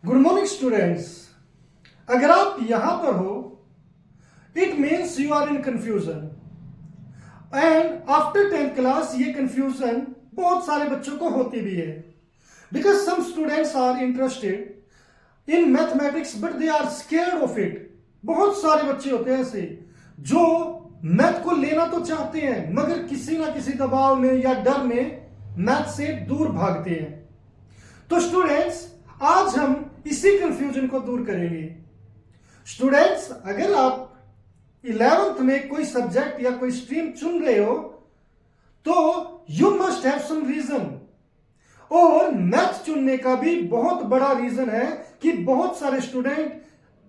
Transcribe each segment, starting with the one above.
Good morning students. अगर आप यहां पर हो it means you are in confusion and after 10th class ये कंफ्यूजन बहुत सारे बच्चों को होती भी है because some students are interested in mathematics but they are scared of it. बहुत सारे बच्चे होते हैं ऐसे जो मैथ को लेना तो चाहते हैं मगर किसी ना किसी दबाव में या डर में मैथ से दूर भागते हैं। तो स्टूडेंट्स आज हम इसी कंफ्यूजन को दूर करेंगे। स्टूडेंट्स अगर आप 11th में कोई सब्जेक्ट या कोई स्ट्रीम चुन रहे हो तो you must have some reason, और मैथ चुनने का भी बहुत बड़ा रीजन है कि बहुत सारे स्टूडेंट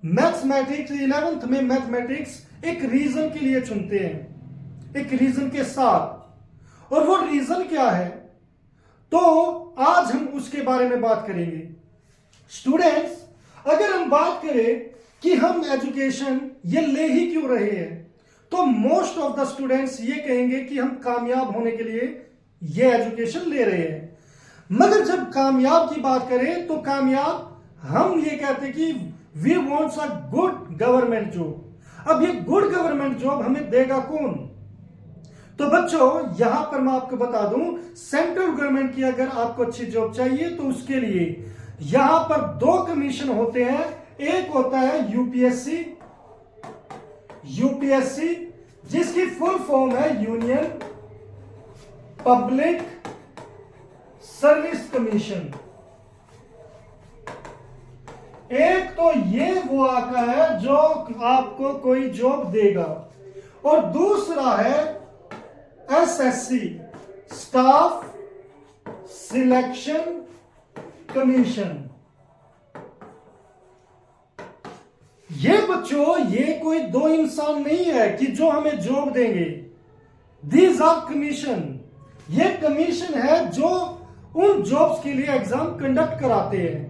मैथमेटिक्स 11th में मैथमेटिक्स एक रीजन के लिए चुनते हैं, एक रीजन के साथ। और वो रीजन क्या है तो आज हम उसके बारे में बात करेंगे। स्टूडेंट्स अगर हम बात करें कि हम एजुकेशन ये ले ही क्यों रहे हैं तो मोस्ट ऑफ द स्टूडेंट्स ये कहेंगे कि हम कामयाब होने के लिए ये एजुकेशन ले रहे हैं। मगर जब कामयाब की बात करें तो कामयाब हम ये कहते हैं कि we wants a good government job. अब ये गुड गवर्नमेंट जॉब हमें देगा कौन? तो बच्चों यहां पर मैं आपको बता दूं सेंट्रल गवर्नमेंट की अगर आपको अच्छी जॉब चाहिए तो उसके लिए यहां पर दो कमीशन होते हैं। एक होता है यूपीएससी जिसकी फुल फॉर्म है यूनियन पब्लिक सर्विस कमीशन। एक तो ये वो आता है जो आपको कोई जॉब देगा, और दूसरा है एसएससी स्टाफ सिलेक्शन कमीशन। ये बच्चों ये कोई दो इंसान नहीं है कि जो हमें जॉब देंगे। These are commission. ये कमीशन है जो उन जॉब्स के लिए एग्जाम कंडक्ट कराते हैं,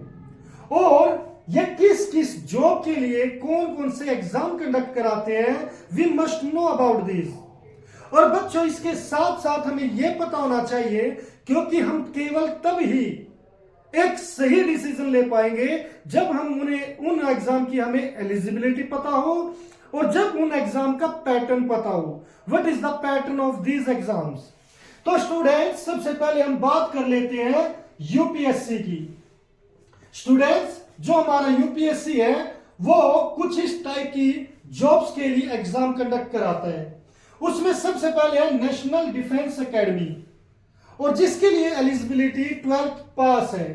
और ये किस किस जॉब के लिए कौन कौन से एग्जाम कंडक्ट कराते हैं we must know about this. और बच्चों इसके साथ साथ हमें यह पता होना चाहिए क्योंकि हम केवल तब ही एक सही डिसीजन ले पाएंगे जब हम उन एग्जाम की हमें एलिजिबिलिटी पता हो और जब उन एग्जाम का पैटर्न पता हो। What is the pattern of these exams? तो स्टूडेंट्स सबसे पहले हम बात कर लेते हैं यूपीएससी की। स्टूडेंट्स जो हमारा यूपीएससी है वो कुछ इस टाइप की जॉब्स के लिए एग्जाम कंडक्ट कराता है। उसमें सबसे पहले है नेशनल डिफेंस एकेडमी, और जिसके लिए एलिजिबिलिटी 12th पास है।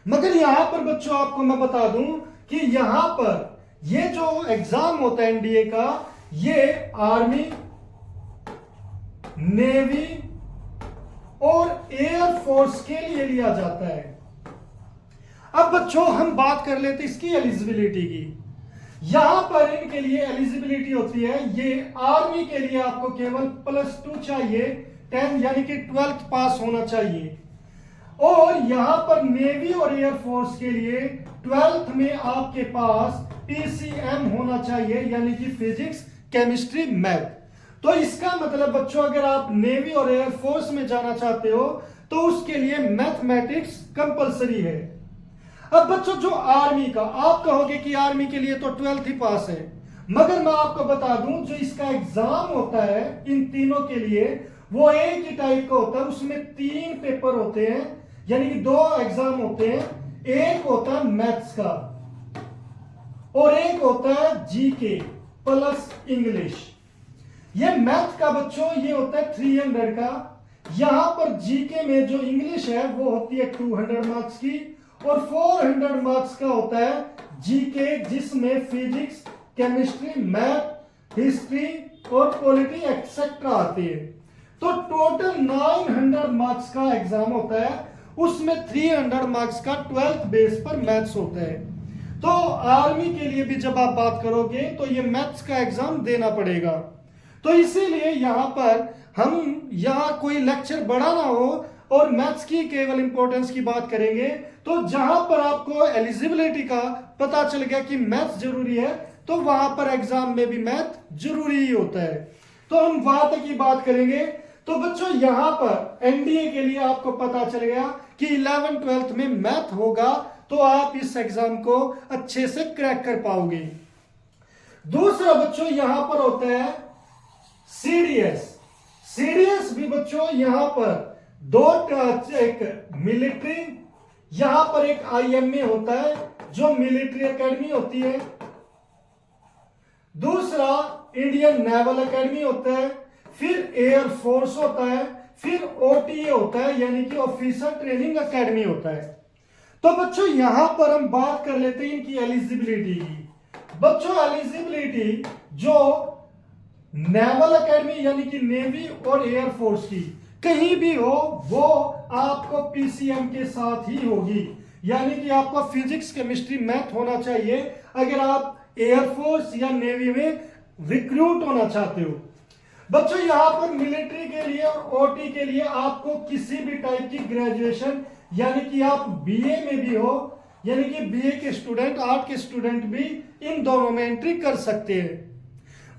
मगर यहां पर बच्चों आपको मैं बता दूं कि यहां पर ये जो एग्जाम होता है एनडीए का ये आर्मी, नेवी और एयर फोर्स के लिए लिया जाता है। अब बच्चों हम बात कर लेते इसकी एलिजिबिलिटी की। यहां पर इनके लिए एलिजिबिलिटी होती है, ये आर्मी के लिए आपको केवल +2 चाहिए, 10 यानी कि 12th पास होना चाहिए। और यहां पर नेवी और एयरफोर्स के लिए 12th में आपके पास पीसीएम होना चाहिए यानी कि फिजिक्स केमिस्ट्री मैथ। तो इसका मतलब बच्चों अगर आप नेवी और एयरफोर्स में जाना चाहते हो तो उसके लिए मैथमेटिक्स कंपलसरी है। अब बच्चों जो आर्मी का आप कहोगे कि आर्मी के लिए तो 12th ही पास है, मगर मैं आपको बता दूं जो इसका एग्जाम होता है इन तीनों के लिए वो एक ही टाइप का होता है। उसमें 3 पेपर होते हैं यानी कि 2 एग्जाम होते हैं। एक होता है मैथ्स का और एक होता है जीके प्लस इंग्लिश। ये मैथ का बच्चों ये होता है 300 का। यहां पर जीके में जो इंग्लिश है वो होती है 200 मार्क्स की, और 400 मार्क्स का होता है जीके जिसमें फिजिक्स केमिस्ट्री मैथ हिस्ट्री और पॉलिटी एक्सेट्रा आती है। तो टोटल 900 मार्क्स का एग्जाम होता है, उसमें 300 मार्क्स का 12th बेस पर मैथ्स होता है। तो आर्मी के लिए भी जब आप बात करोगे तो ये मैथ्स का एग्जाम देना पड़ेगा। तो इसीलिए यहां पर हम यहां कोई लेक्चर बड़ा ना हो और मैथ्स की केवल इंपॉर्टेंस की बात करेंगे। तो जहां पर आपको एलिजिबिलिटी का पता चल गया कि मैथ्स जरूरी है तो वहां पर एग्जाम में भी मैथ जरूरी ही होता है। तो हम वहां तक की बात करेंगे। तो बच्चों यहां पर एनडीए के लिए आपको पता चल गया कि 11th 12th में मैथ होगा तो आप इस एग्जाम को अच्छे से क्रैक कर पाओगे। दूसरा बच्चों यहां पर होता है सीडीएस। सीडीएस भी बच्चों यहां पर दो, एक मिलिट्री, यहां पर एक आईएमए होता है जो मिलिट्री एकेडमी होती है, दूसरा इंडियन नेवल एकेडमी होता है, फिर एयर फोर्स होता है, फिर ओटीए होता है यानी कि ऑफिसर ट्रेनिंग एकेडमी होता है। तो बच्चों यहां पर हम बात कर लेते हैं इनकी एलिजिबिलिटी की। बच्चों एलिजिबिलिटी जो नेवल एकेडमी यानी कि नेवी और एयर फोर्स की कहीं भी हो वो आपको पीसीएम के साथ ही होगी, यानी कि आपका फिजिक्स केमिस्ट्री मैथ होना चाहिए अगर आप एयरफोर्स या नेवी में रिक्रूट होना चाहते हो। बच्चों यहां पर मिलिट्री के लिए और ओटी के लिए आपको किसी भी टाइप की ग्रेजुएशन यानी कि आप बीए में भी हो, यानी कि बीए के स्टूडेंट, आर्ट के स्टूडेंट भी इन दोनों में एंट्री कर सकते हैं।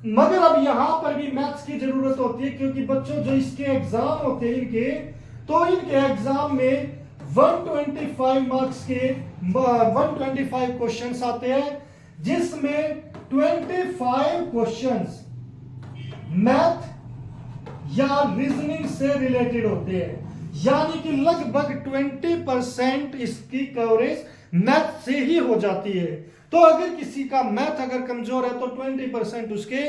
मगर अब यहां पर भी मैथ्स की जरूरत होती है क्योंकि बच्चों जो इसके एग्जाम होते हैं इनके एग्जाम में 125 मार्क्स के 125 क्वेश्चंस आते हैं जिसमें 25 क्वेश्चंस मैथ या रीजनिंग से रिलेटेड होते हैं, यानी कि लगभग 20% इसकी कवरेज मैथ से ही हो जाती है। तो अगर किसी का मैथ अगर कमजोर है तो 20% उसके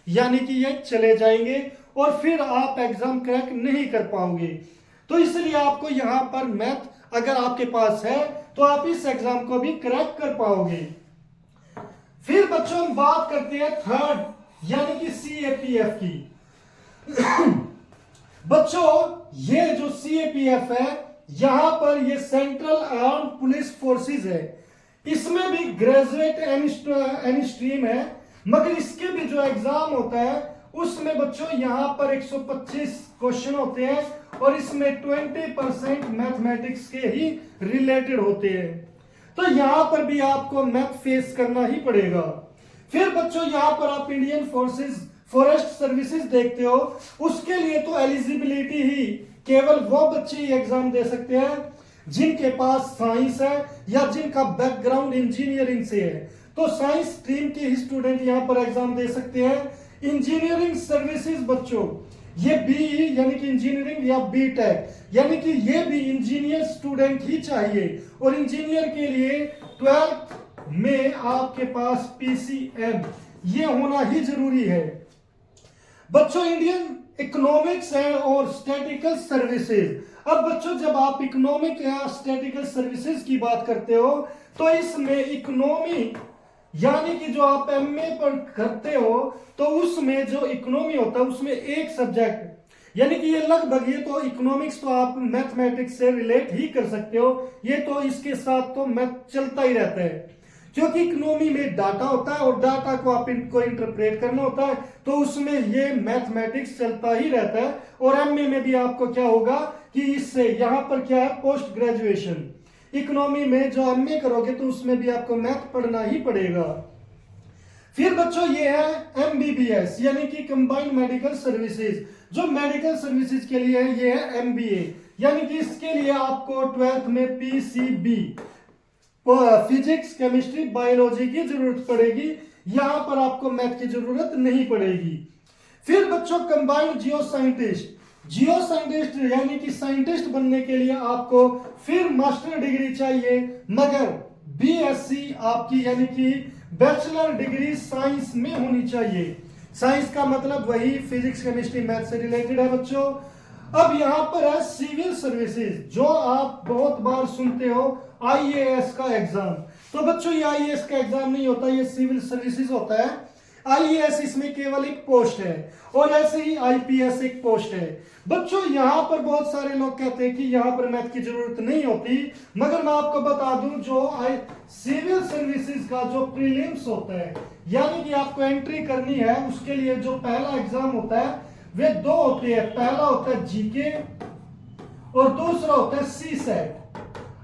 यानी कि ये चले जाएंगे और फिर आप एग्जाम क्रैक नहीं कर पाओगे। तो इसलिए आपको यहां पर मैथ अगर आपके पास है तो आप इस एग्जाम को भी क्रैक कर पाओगे। फिर बच्चों हम बात करते हैं थर्ड यानी कि सीएपीएफ की। बच्चों ये जो सीएपीएफ है यहां पर ये सेंट्रल आर्म पुलिस फोर्सेस है, इसमें भी ग्रेजुएट एनी स्ट्रीम है, मगर इसके भी जो एग्जाम होता है उसमें बच्चों यहां पर 125 क्वेश्चन होते हैं और इसमें 20% मैथमेटिक्स के ही रिलेटेड होते हैं। तो यहां पर भी आपको मैथ फेस करना ही पड़ेगा। फिर बच्चों यहां पर आप इंडियन फोर्सेस फॉरेस्ट सर्विसेज देखते हो, उसके लिए तो एलिजिबिलिटी ही केवल वो बच्चे ही एग्जाम दे सकते हैं जिनके पास साइंस है या जिनका बैकग्राउंड इंजीनियरिंग से है। तो साइंस स्ट्रीम के ही स्टूडेंट यहां पर एग्जाम दे सकते हैं। इंजीनियरिंग सर्विसेज बच्चों ये बीई यानी कि इंजीनियरिंग या बीटेक यानी कि ये भी इंजीनियर स्टूडेंट ही चाहिए और इंजीनियर के लिए 12th में आपके पास पीसीएम ये होना ही जरूरी है। बच्चों इंडियन इकोनॉमिक्स है और स्टैटिकल सर्विसेज। अब बच्चों जब आप इकोनॉमिक या स्टैटिकल सर्विसेज की बात करते हो तो इसमें इकोनॉमी यानी कि जो आप एमए पर करते हो तो उसमें जो इकोनॉमी होता है उसमें एक सब्जेक्ट यानी कि ये लगभग ये तो इकोनॉमिक्स तो आप मैथमेटिक्स से रिलेट ही कर सकते हो, ये तो इसके साथ तो मैथ चलता ही रहता है क्योंकि इकोनॉमी में डाटा होता है और डाटा को आप इनको इंटरप्रेट करना होता है, तो उसमें ये मैथमेटिक्स चलता ही रहता है। और एमए में भी आपको क्या होगा कि इससे यहां पर क्या है पोस्ट ग्रेजुएशन इकोनॉमी में जो एमए करोगे तो उसमें भी आपको मैथ पढ़ना ही पड़ेगा। फिर बच्चों ये है एमबीबीएस यानी कि कंबाइंड मेडिकल सर्विसेज, जो मेडिकल सर्विसेज के लिए है ये है एमबीए, यानी कि इसके लिए आपको 12th में पीसीबी फिजिक्स केमिस्ट्री बायोलॉजी की जरूरत पड़ेगी, यहां पर आपको मैथ की जरूरत नहीं पड़ेगी। फिर बच्चों कंबाइंड जियो साइंटिस्ट यानी कि साइंटिस्ट बनने के लिए आपको फिर मास्टर डिग्री चाहिए, मगर बीएससी आपकी यानी कि बैचलर डिग्री साइंस में होनी चाहिए। साइंस का मतलब वही फिजिक्स केमिस्ट्री मैथ से रिलेटेड है बच्चों। अब यहां पर है सिविल सर्विसेज, जो आप बहुत बार सुनते हो आईएएस का एग्जाम। तो बच्चों ये आईएएस का एग्जाम नहीं होता, ये सिविल सर्विसेज होता है। आईएएस इसमें केवल एक पोस्ट है और ऐसे ही आईपीएस एक पोस्ट है। बच्चों यहां पर बहुत सारे लोग कहते हैं कि यहां पर मैथ की जरूरत नहीं होती, मगर मैं आपको बता दूं जो सिविल सर्विसेज का जो प्रीलिम्स होता है यानी कि आपको एंट्री करनी है उसके लिए जो पहला एग्जाम होता है वे दो होते हैं, पहला होता है जीके और दूसरा होता है सीसेट।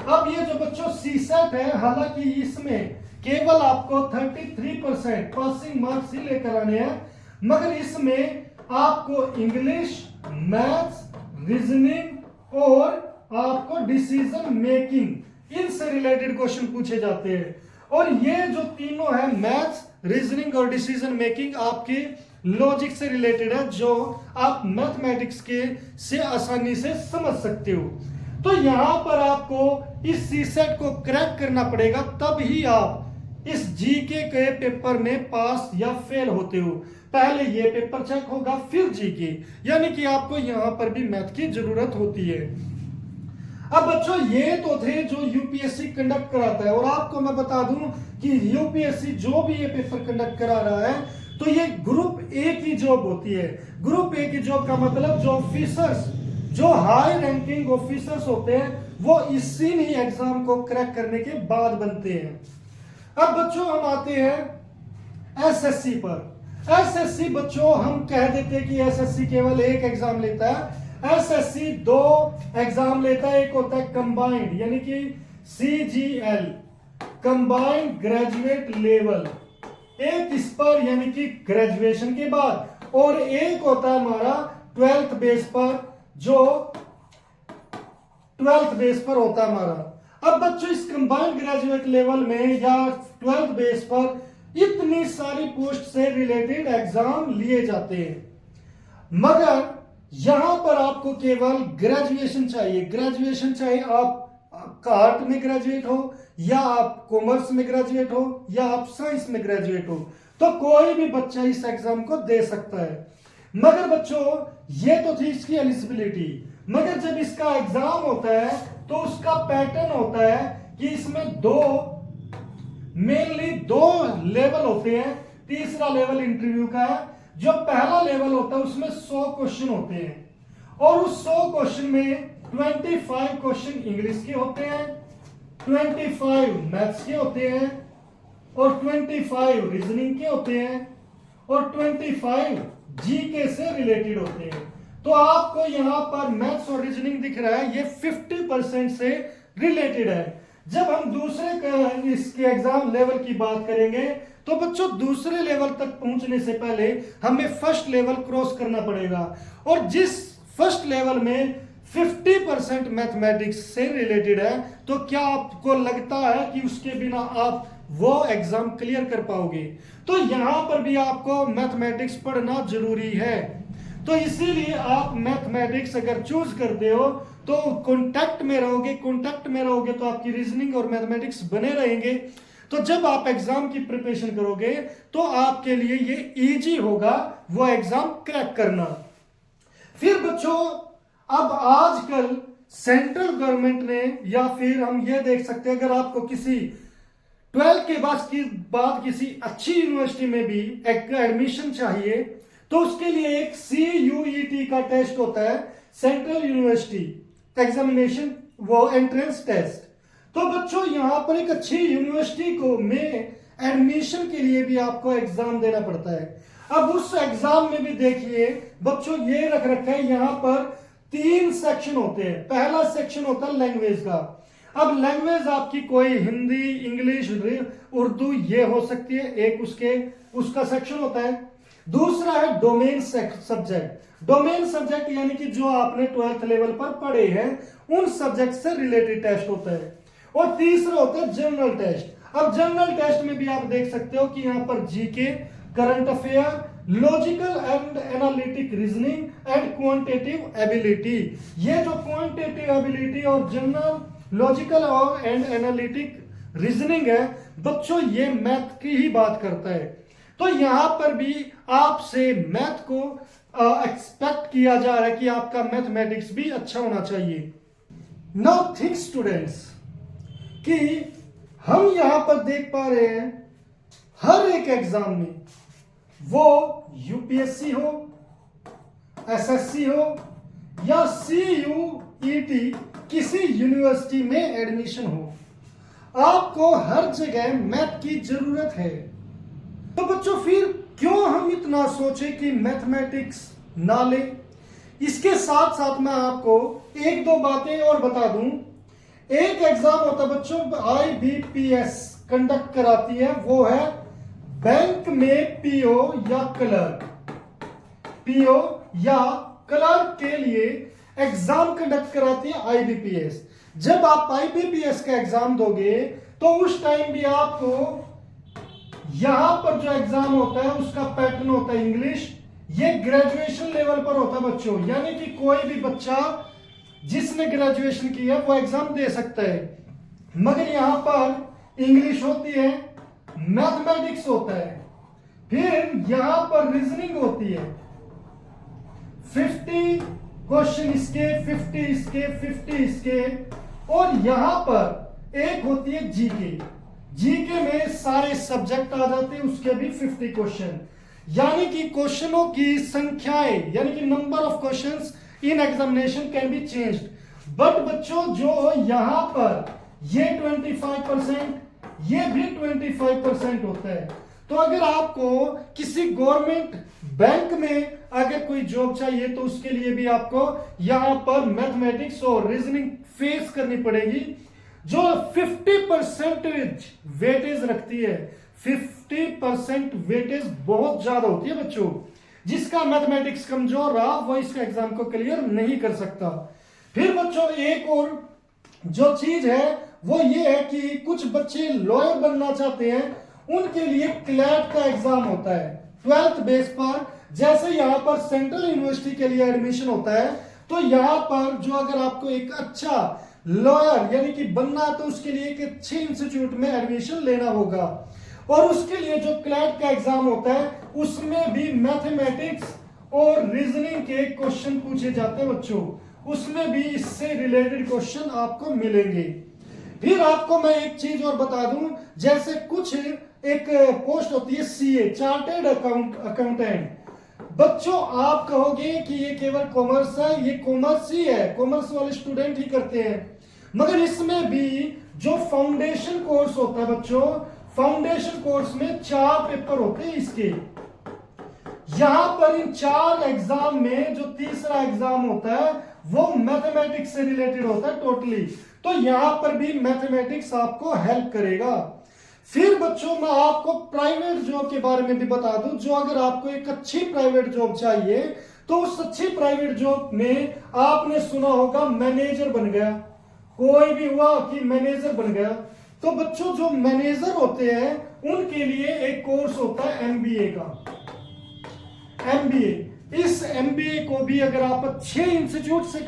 अब ये जो बच्चों सीसेट है हालांकि इसमें केवल आपको 33% पासिंग मार्क्स ही लेकर आने हैं, मगर इसमें आपको इंग्लिश, मैथ्स, रीजनिंग और आपको डिसीजन मेकिंग इनसे रिलेटेड क्वेश्चन पूछे जाते हैं। और ये जो तीनों है मैथ्स, रीजनिंग और डिसीजन मेकिंग, आपकी लॉजिक से रिलेटेड है, जो आप मैथमेटिक्स के से आसानी से समझ सकते हो। तो यहां पर आपको इस सीसेट को क्रैक करना पड़ेगा, तब ही आप इस जीके के पेपर में पास या फेल होते हो। पहले ये पेपर चेक होगा, फिर जीके, यानी कि आपको यहां पर भी मैथ की जरूरत होती है। अब बच्चों ये तो थे जो यूपीएससी कंडक्ट कराता है, और आपको मैं बता दूं कि यूपीएससी जो भी ये पेपर कंडक्ट करा रहा है, तो ये ग्रुप ए की जॉब होती है। ग्रुप ए की जॉब का मतलब जो ऑफिसर्स, जो हाई रैंकिंग ऑफिसर्स होते हैं, वो इसी ही एग्जाम को क्रैक करने के बाद बनते हैं। अब बच्चों हम आते हैं एसएससी पर। एसएससी बच्चों हम कह देते हैं कि एसएससी केवल एक एग्जाम लेता है। एसएससी दो एग्जाम लेता है, एक होता है कंबाइंड, यानी कि सीजीएल, कंबाइंड ग्रेजुएट लेवल, एक इस पर यानी कि ग्रेजुएशन के बाद, और एक होता है हमारा 12th बेस पर, जो 12th बेस पर होता है हमारा। अब बच्चों इस कंबाइंड ग्रेजुएट लेवल में या 12th बेस पर इतनी सारी पोस्ट से रिलेटेड एग्जाम लिए जाते हैं, मगर यहां पर आपको केवल ग्रेजुएशन चाहिए। ग्रेजुएशन चाहिए, आप आर्ट में ग्रेजुएट हो, या आप कॉमर्स में ग्रेजुएट हो, या आप साइंस में ग्रेजुएट हो, तो कोई भी बच्चा इस एग्जाम को दे सकता है। मगर बच्चों ये तो थी इसकी एलिजिबिलिटी, मगर जब इसका एग्जाम होता है तो उसका पैटर्न होता है कि इसमें मेनली दो लेवल होते हैं। तीसरा लेवल इंटरव्यू का है। जो पहला लेवल होता है उसमें 100 क्वेश्चन होते हैं, और उस 100 क्वेश्चन में 25 क्वेश्चन इंग्लिश के होते हैं, 25 मैथ्स के होते हैं, और 25 रीजनिंग के होते हैं, और 25 जीके से रिलेटेड होते हैं। तो आपको यहां पर मैथ्स और रीजनिंग दिख रहा है, ये 50% से रिलेटेड है। जब हम दूसरे इसके एग्जाम लेवल की बात करेंगे, तो बच्चों दूसरे लेवल तक पहुंचने से पहले हमें फर्स्ट लेवल क्रॉस करना पड़ेगा, और जिस फर्स्ट लेवल में 50% मैथमेटिक्स से रिलेटेड है, तो क्या आपको लगता है कि उसके बिना आप वो एग्जाम क्लियर कर पाओगे? तो यहां पर भी आपको मैथमेटिक्स पढ़ना जरूरी है। तो इसीलिए आप मैथमेटिक्स अगर चूज करते हो तो कॉन्टैक्ट में रहोगे तो आपकी रीजनिंग और मैथमेटिक्स बने रहेंगे। तो जब आप एग्जाम की प्रिपरेशन करोगे तो आपके लिए ये इजी होगा वो एग्जाम क्रैक करना। फिर बच्चों अब आजकल सेंट्रल गवर्नमेंट ने, या फिर हम ये देख सकते हैं, अगर आपको किसी 12th के बाद किसी अच्छी यूनिवर्सिटी में भी एडमिशन चाहिए, तो उसके लिए एक CUET का टेस्ट होता है, सेंट्रल यूनिवर्सिटी एग्जामिनेशन, वो एंट्रेंस टेस्ट। तो बच्चों यहां पर एक अच्छी यूनिवर्सिटी को में एडमिशन के लिए भी आपको एग्जाम देना पड़ता है। अब उस एग्जाम में भी देखिए बच्चों ये रख रखा है, यहां पर 3 सेक्शन होते हैं। पहला सेक्शन होता है लैंग्वेज का। अब लैंग्वेज आपकी कोई हिंदी, इंग्लिश, उर्दू ये हो सकती है, एक उसका सेक्शन होता है। दूसरा है डोमेन सब्जेक्ट। डोमेन सब्जेक्ट यानी कि जो आपने 12th लेवल पर पढ़े हैं उन सब्जेक्ट से रिलेटेड टेस्ट होता है। और तीसरा होता है जनरल टेस्ट। अब जनरल टेस्ट में भी आप देख सकते हो कि यहां पर GK, current affair, logical and analytic reasoning and quantitative ability. ये जो क्वांटिटेटिव एबिलिटी और जनरल लॉजिकल और एंड एनालिटिक रीजनिंग है बच्चों, ये मैथ की ही बात करता है। तो यहां पर भी आपसे मैथ को एक्सपेक्ट किया जा रहा है कि आपका मैथमेटिक्स भी अच्छा होना चाहिए। नाउ थिंक स्टूडेंट्स कि हम यहां पर देख पा रहे हैं हर एक एग्जाम में, वो यूपीएससी हो, एसएससी हो या CUET किसी यूनिवर्सिटी में एडमिशन हो, आपको हर जगह मैथ की जरूरत है। तो बच्चों फिर क्यों हम इतना सोचे कि मैथमेटिक्स ना ले? इसके साथ साथ मैं आपको एक दो बातें और बता दूं। एक एग्जाम होता है बच्चों, IBPS कंडक्ट कराती है, वो है बैंक में PO या क्लर्क। PO या क्लर्क के लिए एग्जाम कंडक्ट कराती है IBPS। जब आप IBPS का एग्जाम दोगे तो उस टाइम भी आपको यहां पर जो एग्जाम होता है उसका पैटर्न होता है इंग्लिश। ये ग्रेजुएशन लेवल पर होता है बच्चों, यानी कि कोई भी बच्चा जिसने ग्रेजुएशन किया है वो एग्जाम दे सकता है। मगर यहां पर इंग्लिश होती है, मैथमेटिक्स होता है, फिर यहां पर रीजनिंग होती है। 50 क्वेश्चन इसके, 50 इसके, 50 इसके, और यहां पर एक होती है जीके। जीके में सारे सब्जेक्ट आ जाते हैं, उसके भी 50 क्वेश्चन, यानी कि क्वेश्चनों की संख्याएं, यानी कि number of questions in examination can be changed. But बच्चों जो यहां पर ये 25%, ये भी 25% होता है। तो अगर आपको किसी गवर्नमेंट बैंक में अगर कोई जॉब चाहिए तो उसके लिए भी आपको यहां पर मैथमेटिक्स और रीजनिंग फेस करनी पड़ेगी, जो 50% वेटेज रखती है। 50% वेटेज बहुत ज्यादा होती है बच्चों। जिसका मैथमेटिक्स कमजोर रहा वो इसका एग्जाम को क्लियर नहीं कर सकता। फिर बच्चों एक और जो चीज है वो ये है कि कुछ बच्चे लॉयर बनना चाहते हैं, उनके लिए क्लैट का एग्जाम होता है 12th बेस पर। जैसे यहां पर सेंट्रल यूनिवर्सिटी के लिए एडमिशन होता है, तो यहां पर जो अगर आपको एक अच्छा लॉयर यानी कि बनना है तो उसके लिए एक अच्छे इंस्टीट्यूट में एडमिशन लेना होगा, और उसके लिए जो क्लैट का एग्जाम होता है उसमें भी मैथमेटिक्स और रीजनिंग के क्वेश्चन पूछे जाते हैं बच्चों। उसमें भी इससे रिलेटेड क्वेश्चन आपको मिलेंगे। फिर आपको मैं एक चीज और बता दूं, जैसे कुछ एक पोस्ट होती है CA, चार्टेड अकाउंटेंट। बच्चों आप कहोगे कि ये केवल कॉमर्स है, ये कॉमर्स ही है, कॉमर्स वाले स्टूडेंट ही करते हैं। मगर इसमें भी जो फाउंडेशन कोर्स होता है बच्चों, फाउंडेशन कोर्स में 4 पेपर होते हैं इसके। यहां पर इन 4 एग्जाम में जो तीसरा एग्जाम होता है वो मैथमेटिक्स से रिलेटेड होता है टोटली। तो यहां पर भी मैथमेटिक्स आपको हेल्प करेगा। फिर बच्चों मैं आपको प्राइवेट जॉब के बारे में भी बता दूं, जो अगर आपको एक अच्छी प्राइवेट जॉब चाहिए तो उस अच्छी प्राइवेट जॉब में आपने सुना होगा मैनेजर बन गया, कोई भी हुआ कि मैनेजर बन गया। तो बच्चों जो मैनेजर होते हैं उनके लिए एक कोर्स होता है MBA का। MBA, इस MBA को भी अगर आप अच्छे इंस्टीट्यूट से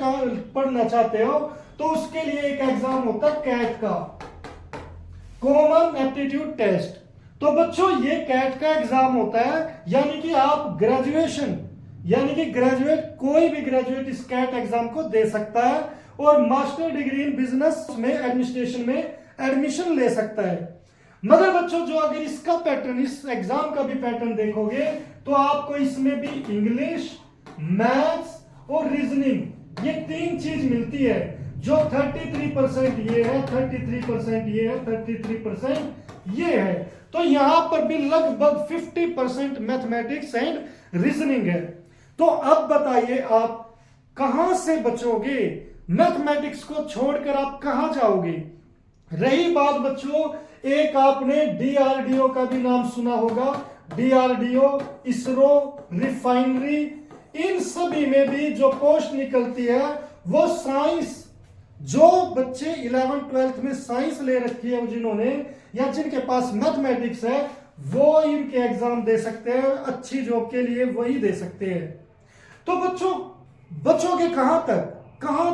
पढ़ना चाहते हो तो उसके लिए एक एग्जाम होता है कैट का, कॉमन एप्टीट्यूड टेस्ट। तो बच्चों ये कैट का एग्जाम होता है, यानी कि आप ग्रेजुएशन यानी कि ग्रेजुएट, कोई भी ग्रेजुएट इस कैट एग्जाम को दे सकता है और मास्टर डिग्री इन बिजनेस में एडमिनिस्ट्रेशन में एडमिशन ले सकता है। मगर बच्चों जो अगर इसका पैटर्न, इस एग्जाम का भी पैटर्न देखोगे तो आपको इसमें भी इंग्लिश, मैथ्स और रीजनिंग ये 3 चीज मिलती है, जो 33% ये है, 33% ये है, 33% ये है। तो यहां पर भी लगभग 50% मैथमेटिक्स एंड रीजनिंग है। तो अब बताइए आप कहां से बचोगे, मैथमेटिक्स को छोड़कर आप कहां जाओगे। रही बात बच्चों, एक आपने DRDO का भी नाम सुना होगा, DRDO, इसरो, रिफाइनरी, इन सभी में भी जो पोस्ट निकलती है वो साइंस, जो बच्चे 11th 12th में साइंस ले रखी है जिन्होंने या जिनके पास मैथमेटिक्स है वो इनके एग्जाम दे सकते हैं, अच्छी जॉब के लिए वही दे सकते हैं। तो बच्चों बचोगे कहां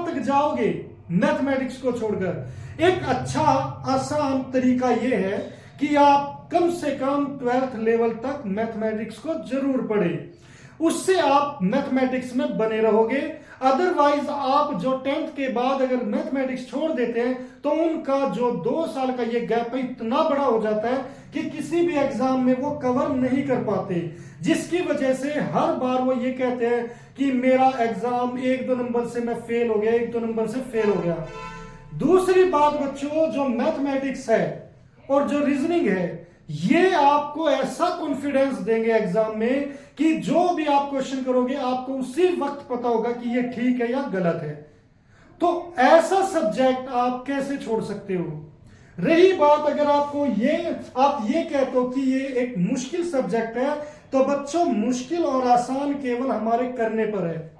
तक जाओगे मैथमेटिक्स को छोड़कर। एक अच्छा आसान तरीका यह है कि आप कम से कम 12th लेवल तक मैथमेटिक्स को जरूर पढ़ें, उससे आप मैथमेटिक्स में बने रहोगे। अदरवाइज आप जो 10th के बाद अगर मैथमेटिक्स छोड़ देते हैं तो उनका जो 2 साल का ये गैप है इतना बड़ा हो जाता है कि किसी भी एग्जाम में वो कवर नहीं कर पाते, जिसकी वजह से हर बार वो ये कहते हैं कि मेरा एग्जाम 1-2 नंबर से मैं फेल हो गया, 1-2 नंबर से फेल हो गया। दूसरी बात बच्चों, जो मैथमेटिक्स है और जो रीजनिंग है ये आपको ऐसा कॉन्फिडेंस देंगे एग्जाम में कि जो भी आप क्वेश्चन करोगे आपको उसी वक्त पता होगा कि ये ठीक है या गलत है। तो ऐसा सब्जेक्ट आप कैसे छोड़ सकते हो। रही बात अगर आपको आप ये कहते हो कि ये एक मुश्किल सब्जेक्ट है, तो बच्चों मुश्किल और आसान केवल हमारे करने पर है।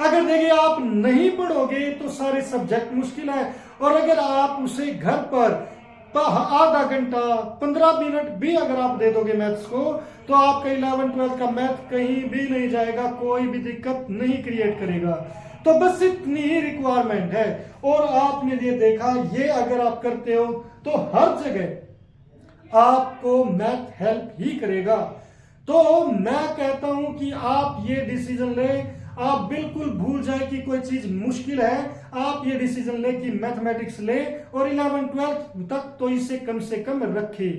अगर देखिए आप नहीं पढ़ोगे तो सारे सब्जेक्ट मुश्किल है और अगर आप उसे घर पर आधा घंटा 15 मिनट भी अगर आप दे दोगे मैथ्स को, तो आपका 11-12 का मैथ कहीं भी नहीं जाएगा, कोई भी दिक्कत नहीं क्रिएट करेगा। तो बस इतनी ही रिक्वायरमेंट है। और आपने ये देखा, ये अगर आप करते हो तो हर जगह आपको मैथ हेल्प ही करेगा। तो मैं कहता हूं कि आप ये डिसीजन ले, आप बिल्कुल भूल जाए कि कोई चीज मुश्किल है, आप ये डिसीजन ले कि मैथमेटिक्स ले और 11-12 तक तो इसे कम से कम रखे।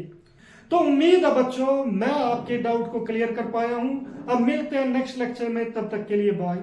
तो उम्मीद है बच्चों मैं आपके डाउट को क्लियर कर पाया हूं। अब मिलते हैं नेक्स्ट लेक्चर में, तब तक के लिए बाय।